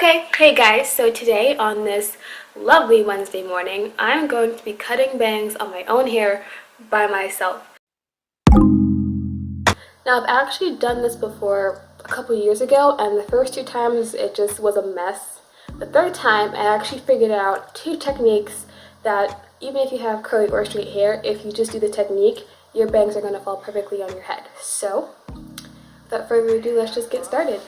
Okay, hey guys, so today on this lovely Wednesday morning, I'm going to be cutting bangs on my own hair by myself. Now, I've actually done this before a couple years ago, and the first two times it just was a mess. The third time, I actually figured out two techniques that even if you have curly or straight hair, if you just do the technique, your bangs are going to fall perfectly on your head. So, without further ado, let's just get started.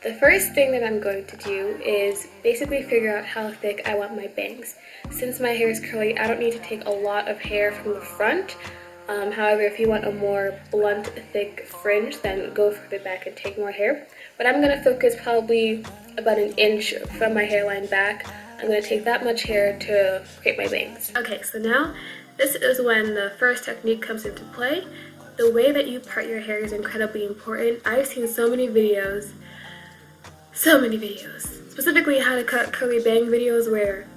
The first thing that I'm going to do is basically figure out how thick I want my bangs. Since my hair is curly, I don't need to take a lot of hair from the front. However, if you want a more blunt, thick fringe, then go further back and take more hair. But I'm going to focus probably about an inch from my hairline back. I'm going to take that much hair to create my bangs. Okay, so now this is when the first technique comes into play. The way that you part your hair is incredibly important. I've seen so many videos, specifically how to cut curly bang videos where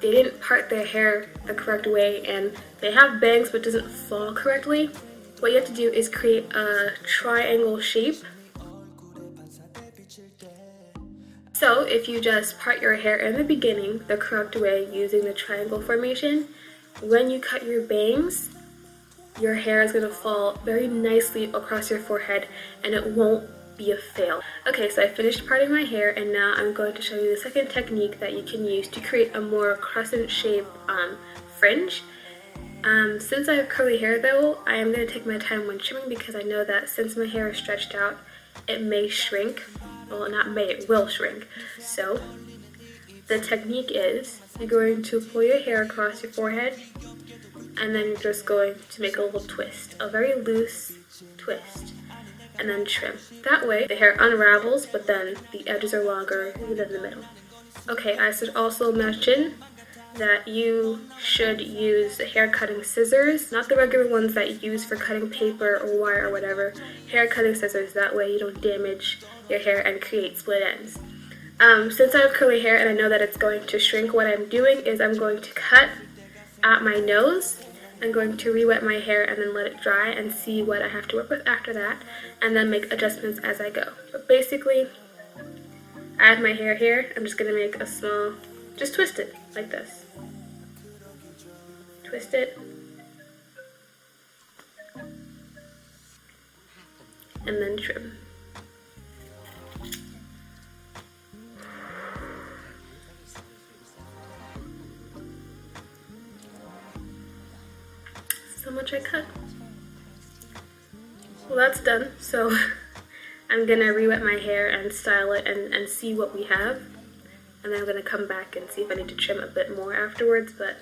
they didn't part their hair the correct way and they have bangs but doesn't fall correctly. What you have to do is create a triangle shape. So if you just part your hair in the beginning the correct way using the triangle formation, when you cut your bangs, your hair is going to fall very nicely across your forehead and it won't be a fail. Okay, so I finished parting my hair and now I'm going to show you the second technique that you can use to create a more crescent shape fringe. Since I have curly hair though, I am going to take my time when trimming because I know that since my hair is stretched out, it may shrink. Well, not may, it will shrink. So the technique is you're going to pull your hair across your forehead and then you're just going to make a little twist, a very loose twist, and then trim. That way the hair unravels, but then the edges are longer than the middle. Okay, I should also mention that you should use hair cutting scissors, not the regular ones that you use for cutting paper or wire or whatever. Hair cutting scissors, that way you don't damage your hair and create split ends. Since I have curly hair and I know that it's going to shrink, what I'm doing is I'm going to cut at my nose. I'm going to re-wet my hair and then let it dry and see what I have to work with after that, and then make adjustments as I go. But basically, I have my hair here. I'm just going to make a small, just twist it like this. Twist it. And then trim. How much I cut. Well, that's done, so I'm gonna re-wet my hair and style it and see what we have, and then I'm gonna come back and see if I need to trim a bit more afterwards, but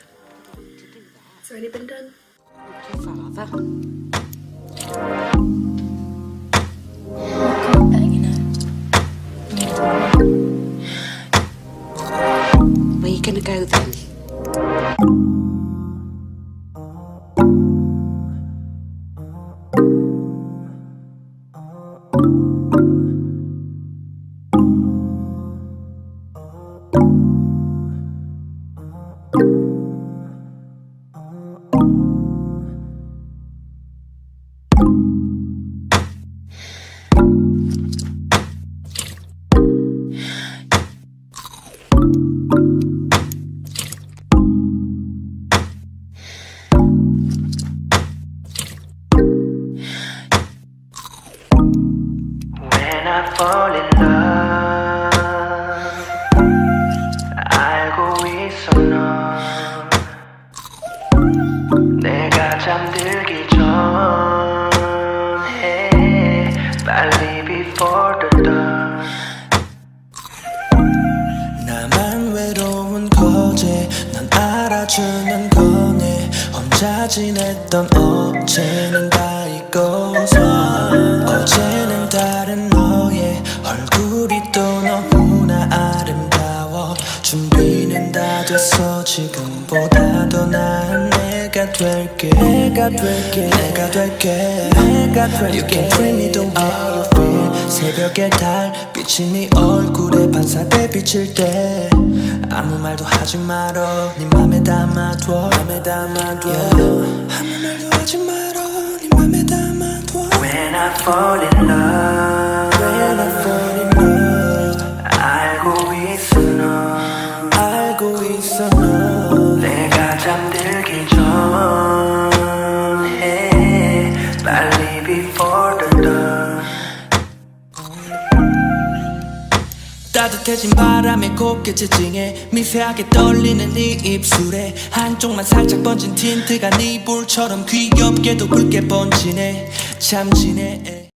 it's already been done. Where are you gonna go then? I fall in love 알고 있어 너 내가 잠들기 전에 빨리 before the dawn 나만 외로운 거지 난 알아주는 거네 혼자 지냈던 어제는 다 잊고서 어제는 다른 너의 얼굴이 또 너무나 아름다워 준비는 다 됐어 지금보다 더 나은 내가 될게 내가 될게 You can treat me the way you feel 새벽의 달빛이 네 얼굴에 반사돼 비칠 때 아무 말도 하지 말어 네 맘에 담아둬 yeah. 아무 말도 하지 말어 네 맘에 담아둬 When I fall in love 따뜻해진 바람에 곱게 지징해 미세하게 떨리는 네 입술에 한쪽만 살짝 번진 틴트가 네 볼처럼 귀엽게도 붉게 번지네 참 진해